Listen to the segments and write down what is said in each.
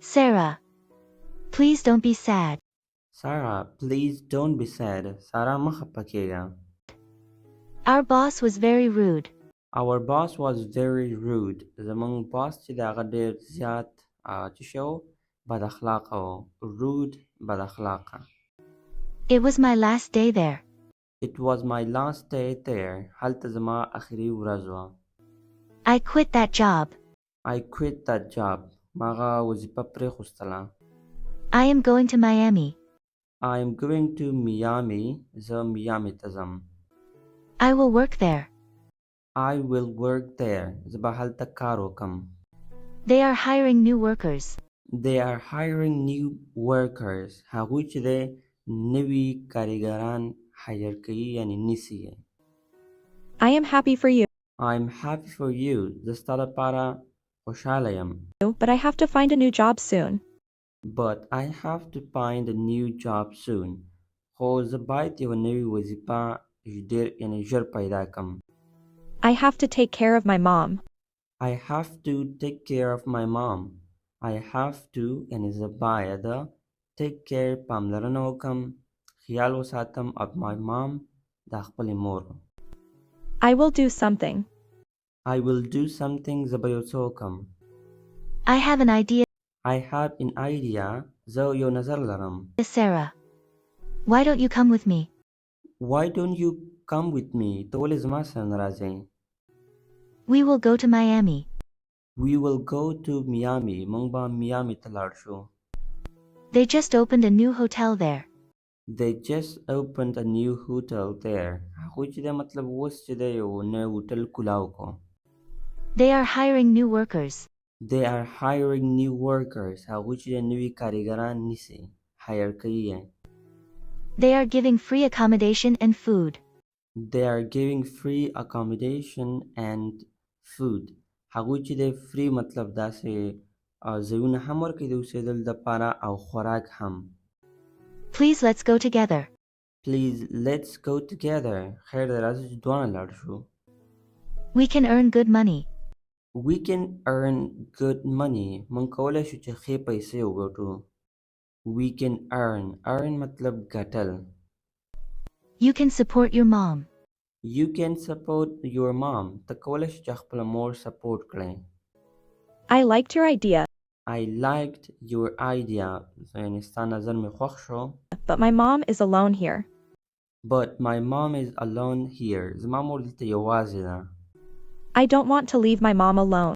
Sarah, please don't be sad. Sarah, please don't be sad. Sarah مه خفه کیږه. Our boss was very rude. Our boss was very rude. زمونږ باس چې د هغه ډېر زیات چې شو بد اخلاقه و. Rude بد اخلاقه. It was my last day there. It was my last day there. هلته زما اخري ورځ وه. I quit that job. I quit that job. ما هغه وظیفه پرېښودله. I am going to Miami. I am going to Miami. زه میامی ته ځم. I will work there. I will work there. زه به هلته کار وکم. They are hiring new workers. They are hiring new workers. هغوی چې د نوي کارګران هایر کوي یعنی نیسي. I am happy for you, I'm happy for you. زه ستا لپاره خوشحاله یم. but I have to find a new job soon. But I have to find a new job soon. خو زه باید یوه نوې وظیفه ډېر یعنی ژر پیدا کړم. I have to take care of my mom. I have to take care of my mom. I have to یعنی زه باید take care پاملرنه وکړم خیال وساتم of my mom د خپلې مور. I will do something. I will do something زه به یو څه وکړم. I have an idea. I have an idea. زه یو نظر لرم. Sarah, why don't you come with me? Why don't you come with me? ته ولې زما سره نه راځې؟ We will go to Miami. We will go to Miami. موږ به میامی ته لاړ شو. They just opened a new hotel there. They just opened a new hotel there. هغوی چې د مطلب اوس چې د یو نوی هوټل کولاو کو. They are hiring new workers. They are hiring new workers. هغوی چې د نوي کارګران نیسي هایر کوي یې. They are giving free accommodation and food. They are giving free accommodation and food. هغوی چې د free مطلب داسې ځایونه هم ورکوي د اوسېدل دپاره او خوراک هم. Please let's go together. Please let's go together. خیر دی راځه چې دواړه لاړ شو. We can earn good money. We can earn good money. موږ کولی شو چې ښې پیسې وګټو. We can earn مطلب ګټل. You can support your mom. You can support your mom. ته کولی شو چې خپله مور سپورټ کړې. I liked your idea, I liked your idea. یعنې ستا نظر مې خوښ شو. but my mom is alone here. But my mom is alone here. زما مور دلته یوازې ده. I don't want to leave my mom alone.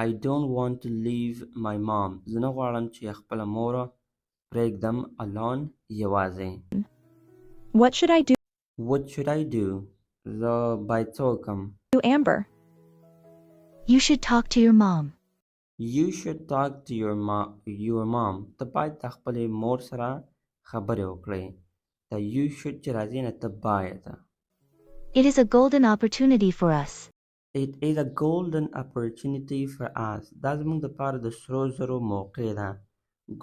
I don't want to leave my mom. زه نه غواړم چې خپله مور پرېږدم alone یوازې. What should I do, What should I do? زه باید څه وکړم؟ Amber? You should talk to your mom. You should talk to your mom. ته باید د خپلې مور سره خبرې وکړې. د you should چې راځي نه ته باید. It is a golden opportunity for us. It is a golden opportunity for us. دا زموږ دپاره د سرو زرو موقع ده.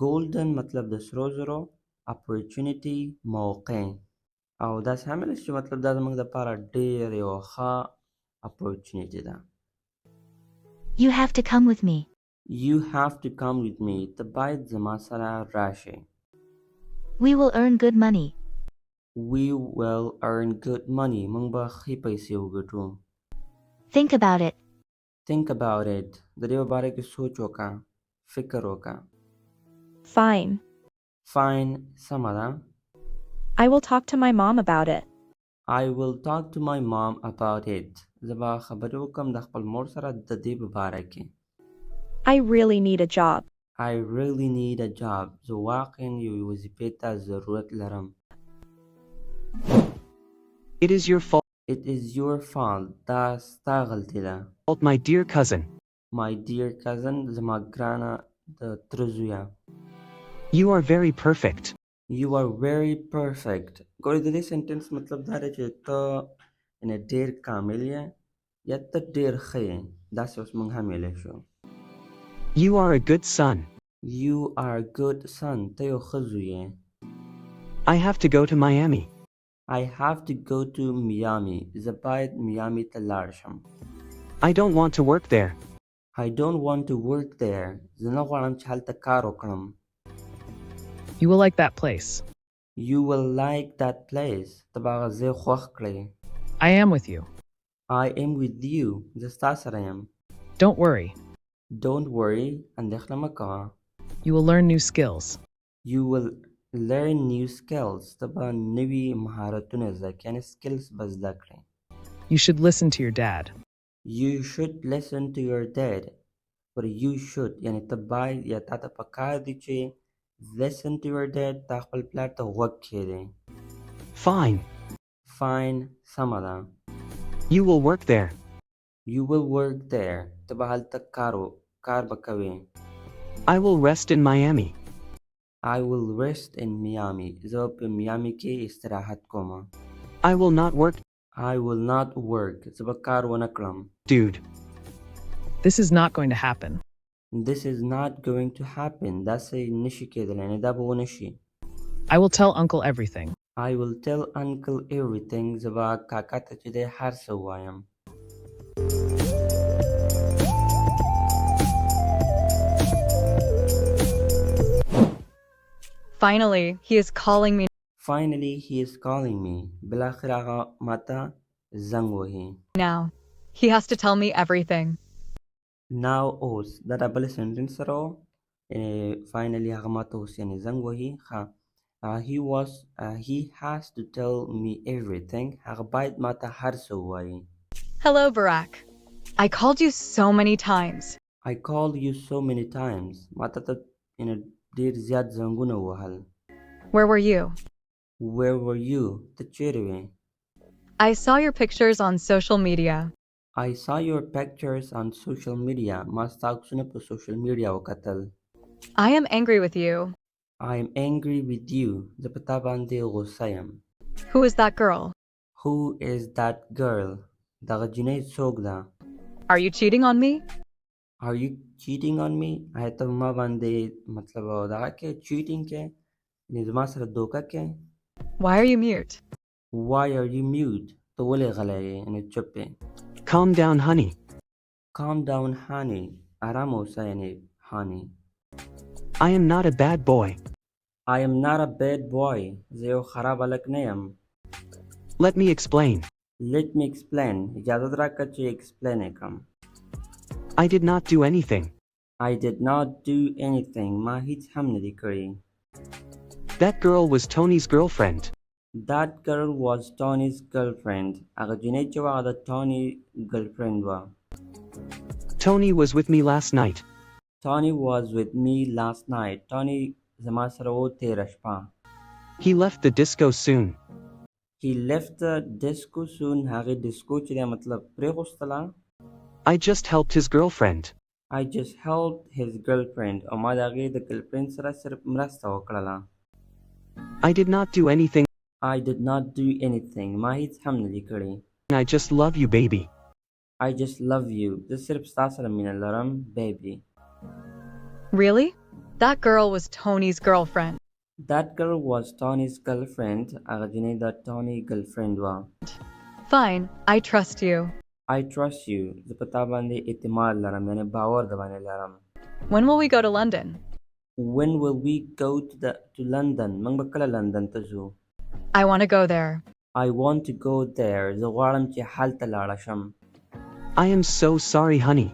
Golden مطلب د سرو زرو opportunity موقع. او داسې هم ویلی چې مطلب دا زموږ دپاره ډېر یوه ښه opportunity ده. You have to come with me. You have to come with me. ته باید زما سره راشې. We will earn good money. We will earn good money. موږ به ښې پیسې وګټو. Think about it. Think about it. د دې په باره کې سوچ وکړه. فکر وکړه. Fine. Fine. سمه ده. I will talk to my mom about it. I will talk to my mom about it. زه به خبرې وکړم د خپل مور سره د دې په باره کې. I really need a job. I really need a job. زه واقعا یوې وظیفې ته ضرورت لرم. It is your fault, It is your fault. دا ستا غلطي ده. my dear cousin. My dear cousin. زما ګرانه د تره زویه. You are very perfect. You are very perfect. ګورې د دې سنټنس مطلب دا دی چې ته یعنې ډېر کامل یې یا ته ډېر ښه یې. داسې اوس موږ هم ویلی شو. You are a good son. You are a good son. ته یو ښه زوی یې. I have to go to Miami. I have to go to Miami. زه باید میامی ته لاړ شم. I don't want to work there. I don't want to work there. زه نه غواړم چې هلته کار وکړم. You will like that place. You will like that place. ته به هغه ځای خوښ کړې. I am with you. I am with you. زه ستا سره یم. Don't worry. Don't worry. اندېښنه مه کوه. You will learn new skills. You will learn new skills. ته به نوي مهارتونه زده کړې. یعنې skills به زده کړې. You should listen to your dad. You should listen to your dad. But you should یعنې ته باید یا تا ته پکار دي چې listen to your dad. تا خپل پلار ته غوږ کښېږدې. Fine. Fine. سمه ده. You will work there. You will work there. ته به هلته کار به کوې. I will rest in Miami. I will rest in Miami. زه په میامي کې استراحت کوم. I will not work, I will not work. زه به کار ونه کړم. dude. This is not going to happen. This is not going to happen. داسې نشي کېدلی. یعنې دا به ونه شي. I will tell uncle everything. I will tell uncle everything. زه به کاکا ته چې دی هر څه ووایم. Finally, he is calling me Finally, he is calling me. بلاخره هغه ماته زنګ وهي. now. He has to tell me everything. Now اوس دا ډبل سنټنس سره و. finally هغه ماته اوس یعنې زنګ وهي. ښه. he has to tell me everything. هغه باید ماته هر څه ووایي. Hello, Barack. I called you so many times. I called you so many times. ماته ته ډېر زیات زنګونه ووهل. Where were you? Where were you? ته چیرې وې؟ I saw your pictures on social media. I saw your pictures on social media. ما ستا عکسونه په social media وکتل. I am angry with you. I am angry with you. زه په تا باندې غوسه یم. Who is that girl? Who is that girl? دغه جینۍ څوک ده؟ Are you cheating on me? Are you cheating on me? آیا ته ما باندې مطلب دغه کې cheating کې؟ یعنې زما سره دوکه کې؟ Why are you mute? Why are you mute? ته ولې غلی یې؟ یعنې چوپ یې. Calm down, honey. Calm down, honey. آرام اوسه یعنې honey. I am not a bad boy. I am not a bad boy. زه یو خراب هلک نه یم. Let me explain. Let me explain. اجازه راکړه چې explain یې کړم. I did not do anything. I did not do anything. ما هیڅ هم نه دي کړي. That girl was Tony's girlfriend. That girl was Tony's girlfriend. هغه جینۍ چې وه هغه د Tony girlfriend وه. Tony was with me last night. Tony was with me last night. Tony زما سره و تېره شپه. He left the disco soon. He left the disco soon. هغې ډسکو چې دی مطلب پرېغوستله. I just helped his girlfriend. I just helped his girlfriend. او ما د هغې د ګرلفرینډ سره صرف مرسته وکړله. I did not do anything. I did not do anything. ما هیڅ هم نه دي کړي. I just love you, baby. I just love you. زه صرف ستا سره مینه لرم baby. Really? That girl was Tony's girlfriend. That girl was Tony's girlfriend. هغه جینۍ د Tony girlfriend وه. Fine, I trust you. I trust you. زه په تا باندې اعتماد لرم یعنې باور د باندې لرم. When will we go to London? When will we go to London? موږ به کله لندن ته ځو. I want to go there. I want to go there. زه غواړم چې هلته لاړه شم. I am so sorry, honey.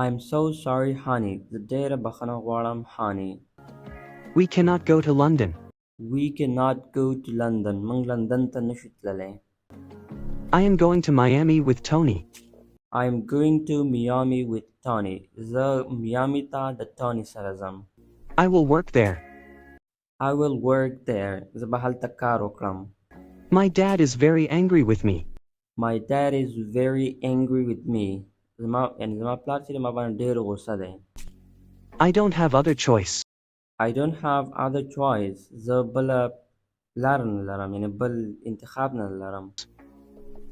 I am so sorry, honey. زه ډېره بخښنه غواړم honey. We cannot go to London. We cannot go to London. موږ لندن ته نشو تللی. I am going to Miami with Tony. I am going to Miami with Tony. زه میامی ته د Tony سره ځم. I will work there. I will work there. زه به هلته کار وکړم. My dad is very angry with me. My dad is very angry with me. زما پلار چې دی ما باندې ډېر غوسه دی. I don't have other choice. I don't have other choice. زه بله لار نه لرم یعنې بل انتخاب نه لرم.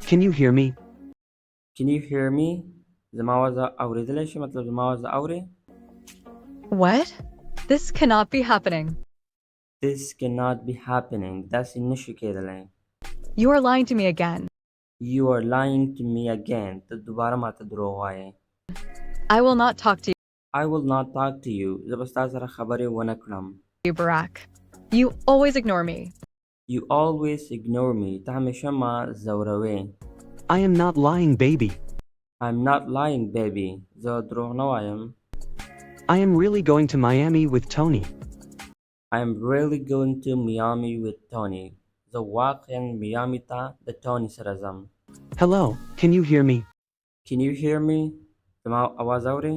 Can you hear me? Can you hear me? زما आवाज اورېدلی شي مطلب زما आवाज اورې؟ What? This cannot be happening. This cannot be happening. داسې نشي کېدلی. You are lying to me again. You are lying to me again. ته دوباره ماته دروغ وایې. I will not talk to I will not talk to you. زه به ستا سره خبرې ونه کړم. you, Barack. You always ignore me. You always ignore me. ته همیشه ما ځوروې. I am not lying, baby. I'm not lying, baby. زه دروغ نه وایم. I am really going to Miami with Tony. I am really going to Miami with Tony. زه واقعا میامی ته د ټوني سره ځم. Hello, can you hear me? Can you hear me? زما آواز اورې؟